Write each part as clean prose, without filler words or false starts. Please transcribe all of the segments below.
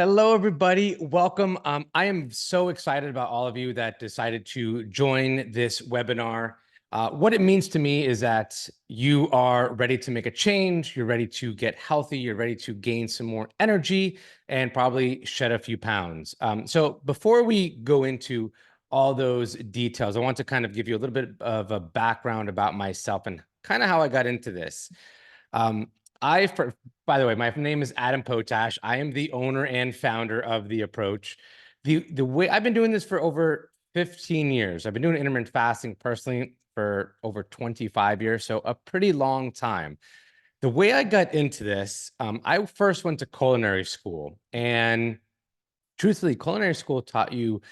Hello, everybody. Welcome. I am so excited about all of you that decided to join this webinar. What it means to me is that you are ready to make a change, you're ready to get healthy, you're ready to gain some more energy, and probably shed a few pounds. So before we go into all those details, I want to kind of give you a little bit of a background about myself and kind of how I got into this. Um, by the way, my name is Adam Potash. I am the owner and founder of The Approach. The way I've been doing this for over 15 years. I've been doing intermittent fasting personally for over 25 years, so a pretty long time. The way I got into this, I first went to culinary school, and truthfully, culinary school taught you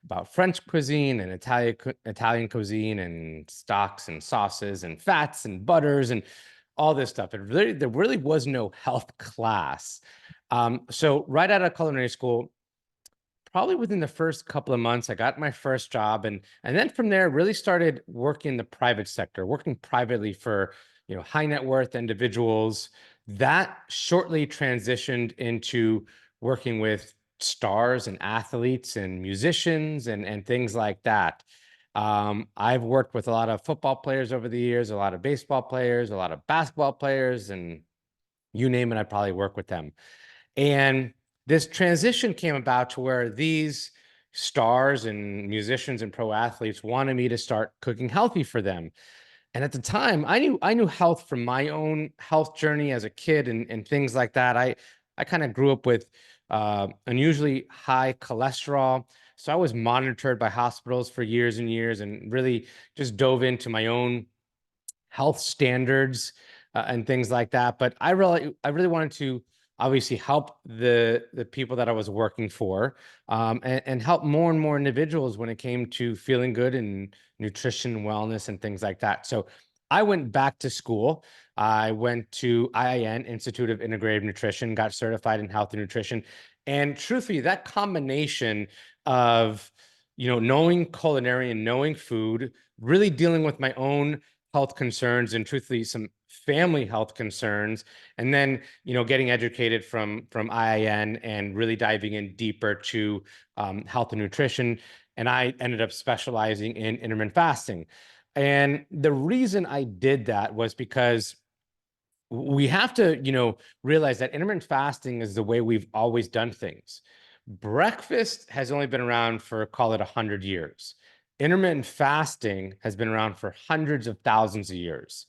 about French cuisine and Italian cuisine and stocks and sauces and fats and butters and all this stuff. There really was no health class. So right out of culinary school, probably within the first couple of months, I got my first job, and then from there, really started working in the private sector, working privately for high net worth individuals. That shortly transitioned into working with stars and athletes and musicians and things like that. I've worked with a lot of football players over the years, a lot of baseball players, a lot of basketball players, and you name it, I probably work with them. And this transition came about to where these stars and musicians and pro athletes wanted me to start cooking healthy for them. And at the time, I knew health from my own health journey as a kid and things like that. I kind of grew up with unusually high cholesterol. So I was monitored by hospitals for years and years and really just dove into my own health standards and things like that. But I really wanted to obviously help the people that I was working for, and help more and more individuals when it came to feeling good and nutrition, wellness, and things like that. So I went back to school. I went to IIN, Institute of Integrative Nutrition, got certified in health and nutrition. And truthfully, that combination of knowing culinary and knowing food, really dealing with my own health concerns and truthfully some family health concerns, and then getting educated from IIN and really diving in deeper to health and nutrition. And I ended up specializing in intermittent fasting. And the reason I did that was because we have to realize that intermittent fasting is the way we've always done things. Breakfast has only been around for, call it, 100 years. Intermittent fasting has been around for hundreds of thousands of years.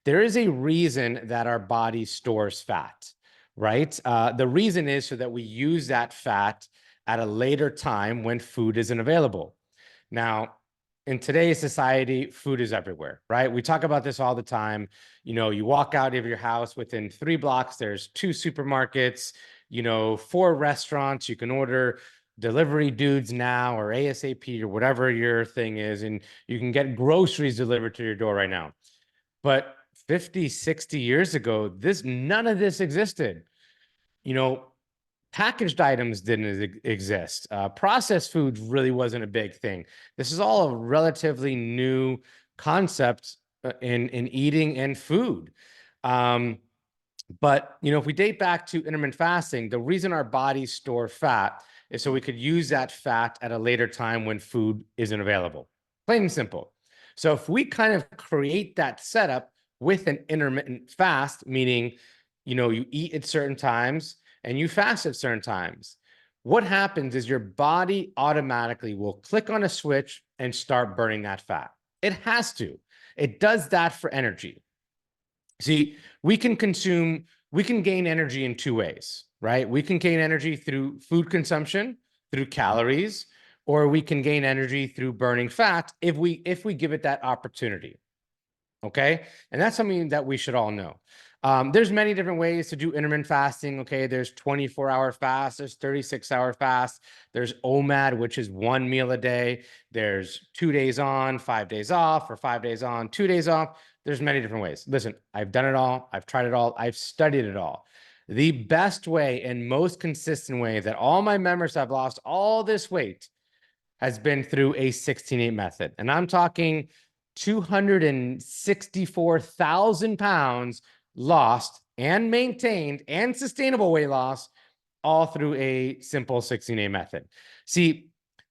There is a reason that our body stores fat, right? The reason is so that we use that fat at a later time when food isn't available. Now, in today's society, food is everywhere, right? We talk about this all the time. You walk out of your house, within 3 blocks, there's 2 supermarkets, 4 restaurants. You can order delivery dudes now or ASAP or whatever your thing is, and you can get groceries delivered to your door right now. But 50, 60 years ago, none of this existed. Packaged items didn't exist. Processed foods really wasn't a big thing. This is all a relatively new concept in eating and food. But if we date back to intermittent fasting, the reason our bodies store fat is so we could use that fat at a later time when food isn't available. Plain and simple. So if we kind of create that setup with an intermittent fast, meaning you eat at certain times and you fast at certain times, what happens is your body automatically will click on a switch and start burning that fat. It has to. It does that for energy. See, we can gain energy in 2 ways, right? We can gain energy through food consumption, through calories, or we can gain energy through burning fat if we give it that opportunity. Okay. And that's something that we should all know. There's many different ways to do intermittent fasting. Okay. There's 24-hour fast. There's 36-hour fast. There's OMAD, which is 1 meal a day. There's 2 days on, 5 days off, or 5 days on, 2 days off. There's many different ways. Listen, I've done it all. I've tried it all. I've studied it all. The best way and most consistent way that all my members have lost all this weight has been through a 16-8 method. And I'm talking 264,000 pounds lost and maintained and sustainable weight loss all through a simple 16A method. See,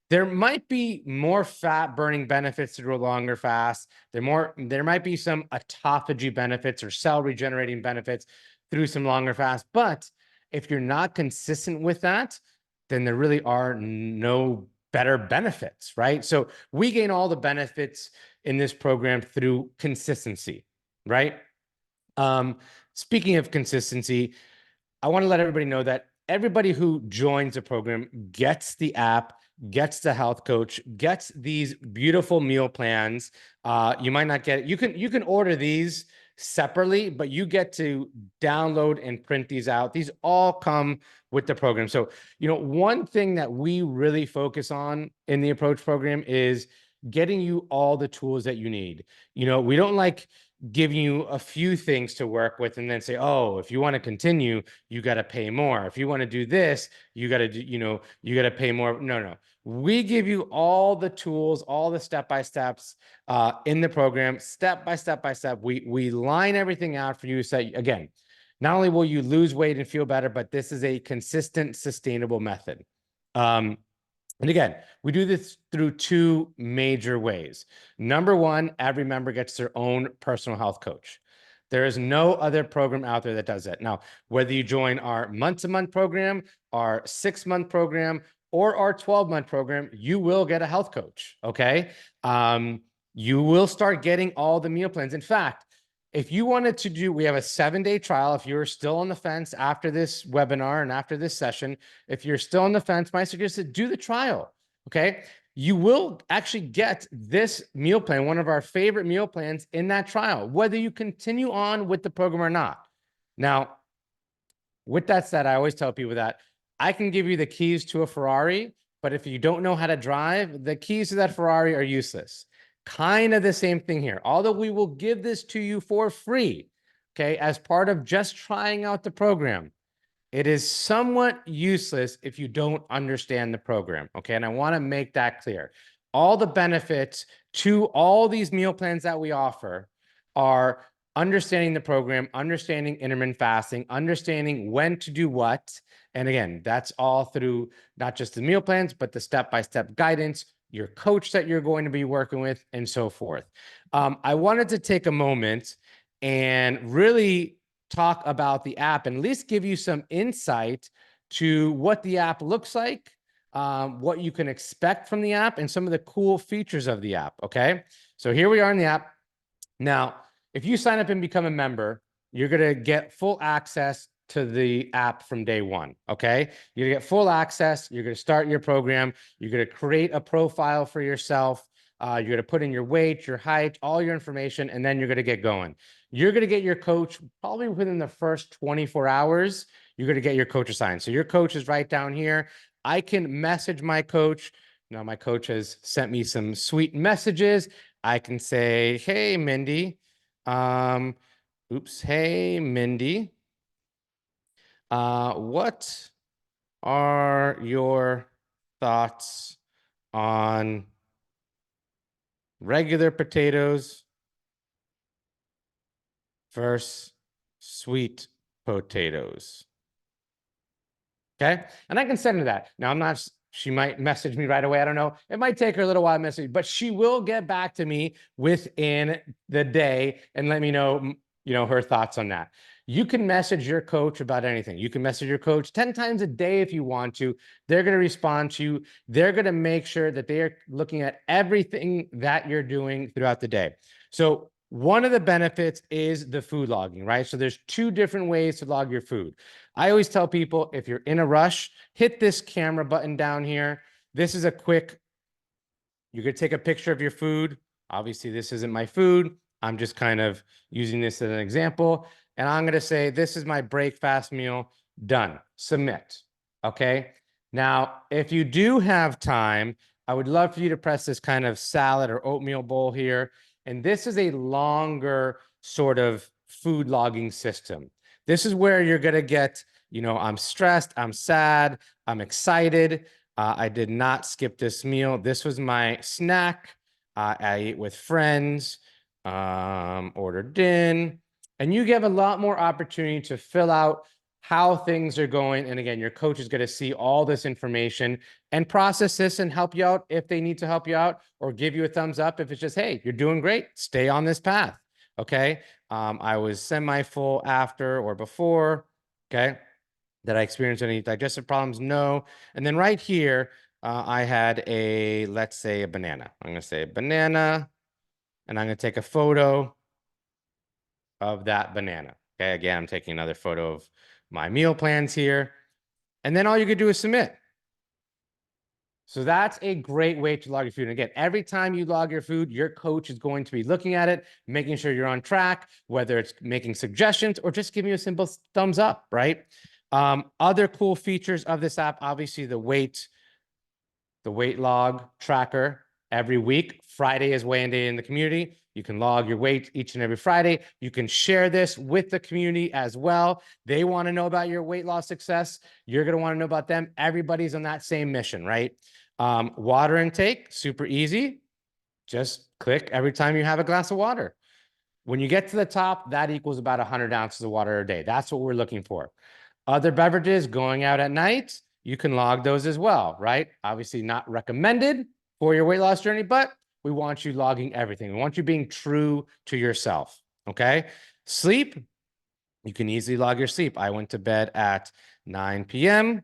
there might be more fat burning benefits through a longer fast. There might be some autophagy benefits or cell regenerating benefits through some longer fast. But if you're not consistent with that, then there really are no better benefits, right? So we gain all the benefits in this program through consistency, right? Speaking of consistency, I want to let everybody know that everybody who joins the program gets the app, gets the health coach, gets these beautiful meal plans. You might not get it. You can order these separately, but you get to download and print these out. These all come with the program. So, one thing that we really focus on in the Approach program is getting you all the tools that you need. We don't like giving you a few things to work with and then say, oh, if you want to continue, you got to pay more. If you want to do this, you got to do, you got to pay more. No. We give you all the tools, all the step-by-steps in the program, step by step by step. We line everything out for you. So again, not only will you lose weight and feel better, but this is a consistent, sustainable method. And again, we do this through two major ways. Number one, every member gets their own personal health coach. There is no other program out there that does that. Now, whether you join our month-to-month program, our 6-month program, or our 12-month program, you will get a health coach, okay? You will start getting all the meal plans. In fact, if you wanted to do, we have a 7-day trial. If you're still on the fence after this webinar and after this session, if you're still on the fence, my suggestion is do the trial, okay? You will actually get this meal plan, one of our favorite meal plans in that trial, whether you continue on with the program or not. Now, with that said, I always tell people that I can give you the keys to a Ferrari, but if you don't know how to drive, the keys to that Ferrari are useless. Kind of the same thing here. Although we will give this to you for free, okay, as part of just trying out the program, it is somewhat useless if you don't understand the program, okay? And I want to make that clear. All the benefits to all these meal plans that we offer are understanding the program, understanding intermittent fasting, understanding when to do what. And again, that's all through not just the meal plans, but the step-by-step guidance, your coach that you're going to be working with, and so forth. I wanted to take a moment and really talk about the app and at least give you some insight to what the app looks like, what you can expect from the app, and some of the cool features of the app, okay? So here we are in the app. Now, if you sign up and become a member, you're going to get full access to the app from day one, okay? You're going to get full access. You're going to start your program. You're going to create a profile for yourself. You're going to put in your weight, your height, all your information, and then you're going to get going. You're going to get your coach probably within the first 24 hours. You're going to get your coach assigned. So your coach is right down here. I can message my coach. Now, my coach has sent me some sweet messages. I can say, hey, Mindy. Hey, Mindy. What are your thoughts on regular potatoes versus sweet potatoes? Okay. And I can send her that. Now, she might message me right away. I don't know. It might take her a little while to message, but she will get back to me within the day and let me know, her thoughts on that. You can message your coach about anything. You can message your coach 10 times a day if you want to. They're going to respond to you. They're going to make sure that they are looking at everything that you're doing throughout the day. So one of the benefits is the food logging, right? So there's 2 different ways to log your food. I always tell people, if you're in a rush, hit this camera button down here. This is a quick, you could take a picture of your food. Obviously, this isn't my food. I'm just kind of using this as an example. And I'm going to say, this is my break fast meal. Done. Submit. Okay. Now, if you do have time, I would love for you to press this kind of salad or oatmeal bowl here. And this is a longer sort of food logging system. This is where you're going to get, I'm stressed, I'm sad, I'm excited. I did not skip this meal. This was my snack. I ate with friends, ordered in. And you have a lot more opportunity to fill out how things are going. And again, your coach is going to see all this information and process this and help you out if they need to help you out, or give you a thumbs up if it's just, hey, you're doing great, stay on this path. Okay. I was semi-full after or before. Okay. Did I experience any digestive problems? No. And then right here, I had let's say a banana. I'm going to say a banana, and I'm going to take a photo of that banana. Okay. Again, I'm taking another photo of my meal plans here. And then all you could do is submit. So that's a great way to log your food. And again, every time you log your food, your coach is going to be looking at it, making sure you're on track, whether it's making suggestions or just giving you a simple thumbs up, right? Other cool features of this app, obviously the weight log tracker every weigh is weigh-in day in the community. You can log your weight each and every Friday. You can share this with the community as well. They want to know about your weight loss success. You're going to want to know about them. Everybody's on that same mission, right? Water intake, super easy. Just click every time you have a glass of water. When you get to the top, that equals about 100 ounces of water a day. That's what we're looking for. Other beverages going out at night, you can log those as well, right? Obviously not recommended for your weight loss journey, but we want you logging everything. We want you being true to yourself, okay? Sleep, you can easily log your sleep. I went to bed at 9 p.m.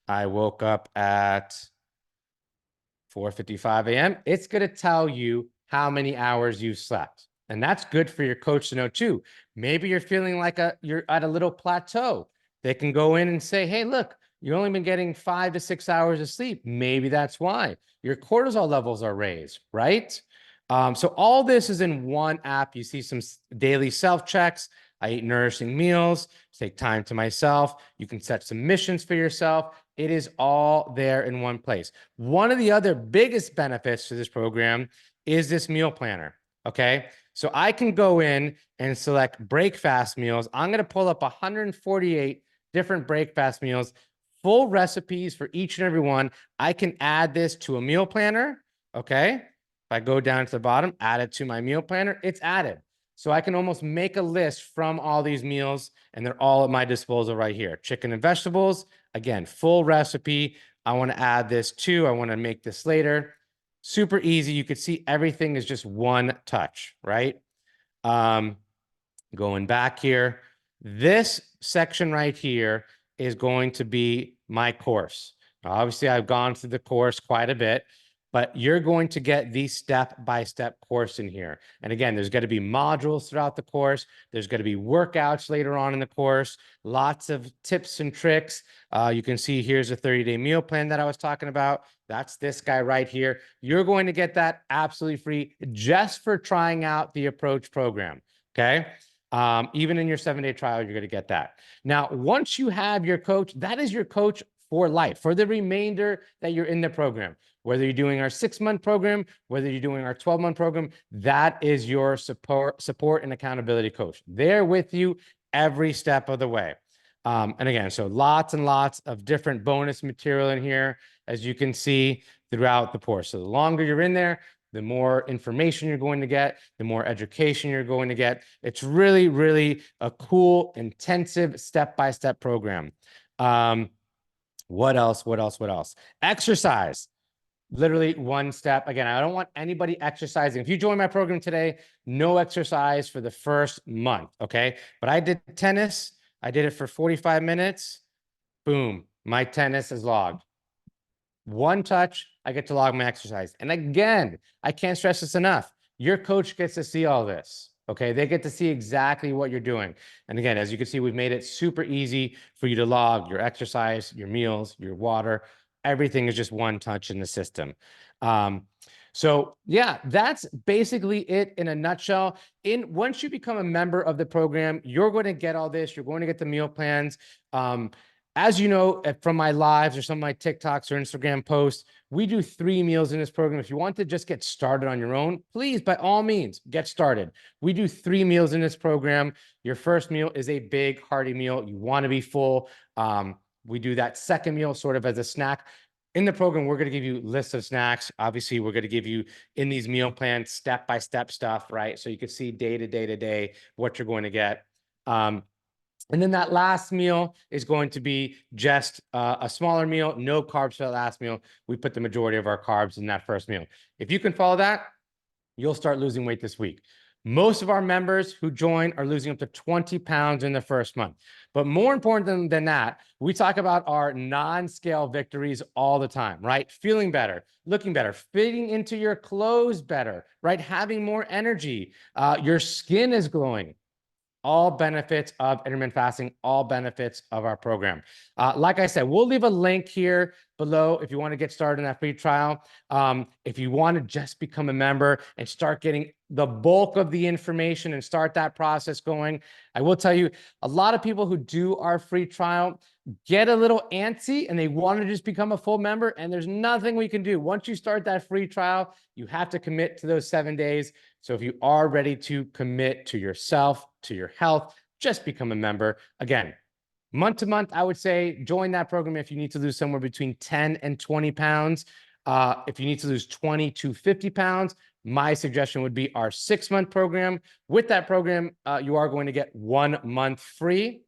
I woke up at 4:55 a.m. It's going to tell you how many hours you slept. And that's good for your coach to know too. Maybe you're feeling like you're at a little plateau. They can go in and say, hey, look, you've only been getting 5 to 6 hours of sleep. Maybe that's why your cortisol levels are raised, right? So all this is in one app. You see some daily self checks. I eat nourishing meals, take time to myself. You can set some missions for yourself. It is all there in one place. One of the other biggest benefits to this program is this meal planner. Okay. So I can go in and select break fast meals. I'm going to pull up 148 different break fast meals, full recipes for each and every one. I can add this to a meal planner. Okay. If I go down to the bottom, add it to my meal planner, it's added. So I can almost make a list from all these meals, and they're all at my disposal right here. Chicken and vegetables, again, full recipe. I want to add this too. I want to make this later. Super easy. You could see everything is just one touch, right? Going back here, this section right here is going to be my course. Now, obviously, I've gone through the course quite a bit, but you're going to get the step-by-step course in here. And again, there's going to be modules throughout the course. There's going to be workouts later on in the course, lots of tips and tricks. You can see here's a 30-day meal plan that I was talking about. That's this guy right here. You're going to get that absolutely free just for trying out the Approach program, okay? Even in your 7-day trial, you're going to get that. Now, once you have your coach, that is your coach for life, for the remainder that you're in the program. Whether you're doing our 6-month program, whether you're doing our 12-month program, that is your support and accountability coach. They're with you every step of the way. And again, so lots and lots of different bonus material in here, as you can see throughout the course. So the longer you're in there, the more information you're going to get, the more education you're going to get. It's really, really a cool, intensive step-by-step program. What else? Exercise. Literally one step. Again, I don't want anybody exercising. If you join my program today, no exercise for the first month, okay? But I did tennis. I did it for 45 minutes. Boom, my tennis is logged. One touch, I get to log my exercise. And again, I can't stress this enough. Your coach gets to see all this. Okay, they get to see exactly what you're doing. And again, as you can see, we've made it super easy for you to log your exercise, your meals, your water. Everything is just one touch in the system. So yeah, that's basically it in a nutshell. Once you become a member of the program, you're going to get all this. You're going to get the meal plans. As you know, from my lives or some of my TikToks or Instagram posts, we do 3 meals in this program. If you want to just get started on your own, please, by all means, get started. We do 3 meals in this program. Your first meal is a big, hearty meal. You want to be full. We do that second meal sort of as a snack. In the program, we're going to give you lists of snacks. Obviously, we're going to give you in these meal plans, step-by-step stuff, right? So you can see day to day what you're going to get. And then that last meal is going to be just a smaller meal, no carbs for that last meal. We put the majority of our carbs in that first meal. If you can follow that, you'll start losing weight this week. Most of our members who join are losing up to 20 pounds in the first month. But more important than that, we talk about our non-scale victories all the time, right? Feeling better, looking better, fitting into your clothes better, right? Having more energy. Your skin is glowing. All benefits of intermittent fasting, all benefits of our program. Like I said, we'll leave a link here below if you want to get started in that free trial. If you want to just become a member and start getting the bulk of the information and start that process going, I will tell you, a lot of people who do our free trial get a little antsy and they want to just become a full member, and there's nothing we can do. Once you start that free trial, you have to commit to those 7 days. So if you are ready to commit to yourself, to your health, just become a member. Again, month to month, I would say join that program if you need to lose somewhere between 10 and 20 pounds. If you need to lose 20 to 50 pounds, my suggestion would be our 6-month program. With that program, you are going to get 1 month free.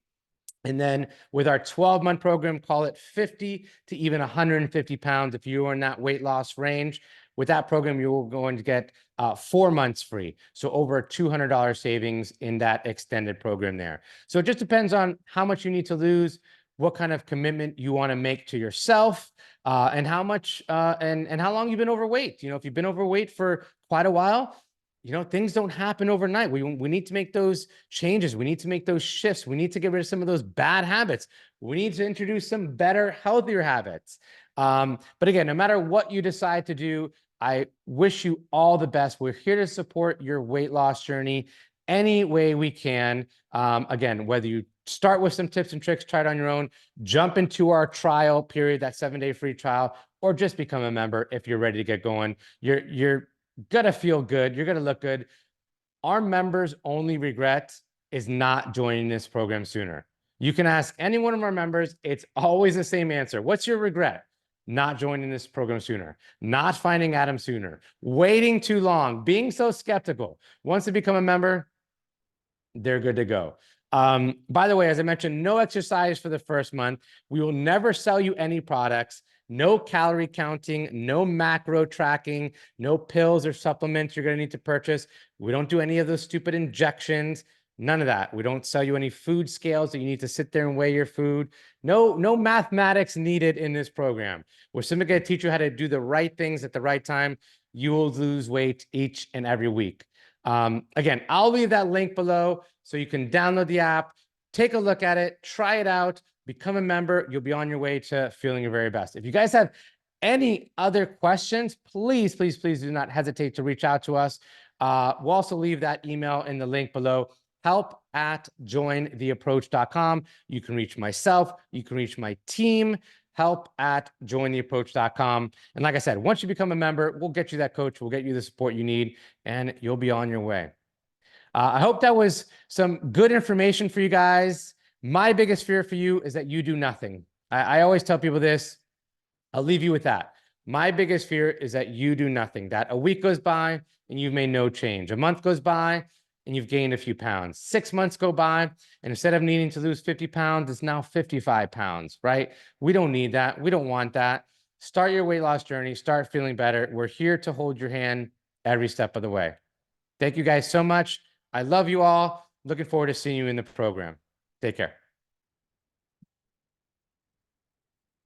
And then with our 12-month program, call it 50 to even 150 pounds if you are in that weight loss range. With that program, you're going to get 4 months free. So over a $200 savings in that extended program there. So it just depends on how much you need to lose, what kind of commitment you want to make to yourself, and how much and how long you've been overweight. You know, if you've been overweight for quite a while, you know, things don't happen overnight. We need to make those changes. We need to make those shifts. We need to get rid of some of those bad habits. We need to introduce some better, healthier habits. But again, no matter what you decide to do, I wish you all the best. We're here to support your weight loss journey any way we can. Again, whether you start with some tips and tricks, try it on your own, jump into our trial period, that 7-day free trial, or just become a member if you're ready to get going. You're gonna feel good. You're gonna look good. Our members' only regret is not joining this program sooner. You can ask any one of our members. It's always the same answer. What's your regret? Not joining this program sooner, not finding Adam sooner, waiting too long, being so skeptical. Once they become a member, they're good to go. By the way, as I mentioned, no exercise for the first month. We will never sell you any products. No calorie counting, no macro tracking, no pills or supplements you're going to need to purchase. We don't do any of those stupid injections. None of that. We don't sell you any food scales that you need to sit there and weigh your food. No mathematics needed in this program. We're simply going to teach you how to do the right things at the right time. You will lose weight each and every week. Again, I'll leave that link below so you can download the app, take a look at it, try it out, become a member. You'll be on your way to feeling your very best. If you guys have any other questions, please do not hesitate to reach out to us. We'll also leave that email in the link below, help@jointheapproach.com. You can reach myself, you can reach my team, help@jointheapproach.com. And like I said, once you become a member, we'll get you that coach, we'll get you the support you need, and you'll be on your way. I hope that was some good information for you guys. My biggest fear for you is that you do nothing. I always tell people this. I'll leave you with that. My biggest fear is that you do nothing, that a week goes by and you've made no change. A month goes by and you've gained a few pounds. 6 months go by, and instead of needing to lose 50 pounds, it's now 55 pounds, right? We don't need that. We don't want that. Start your weight loss journey. Start feeling better. We're here to hold your hand every step of the way. Thank you guys so much. I love you all. Looking forward to seeing you in the program. Take care.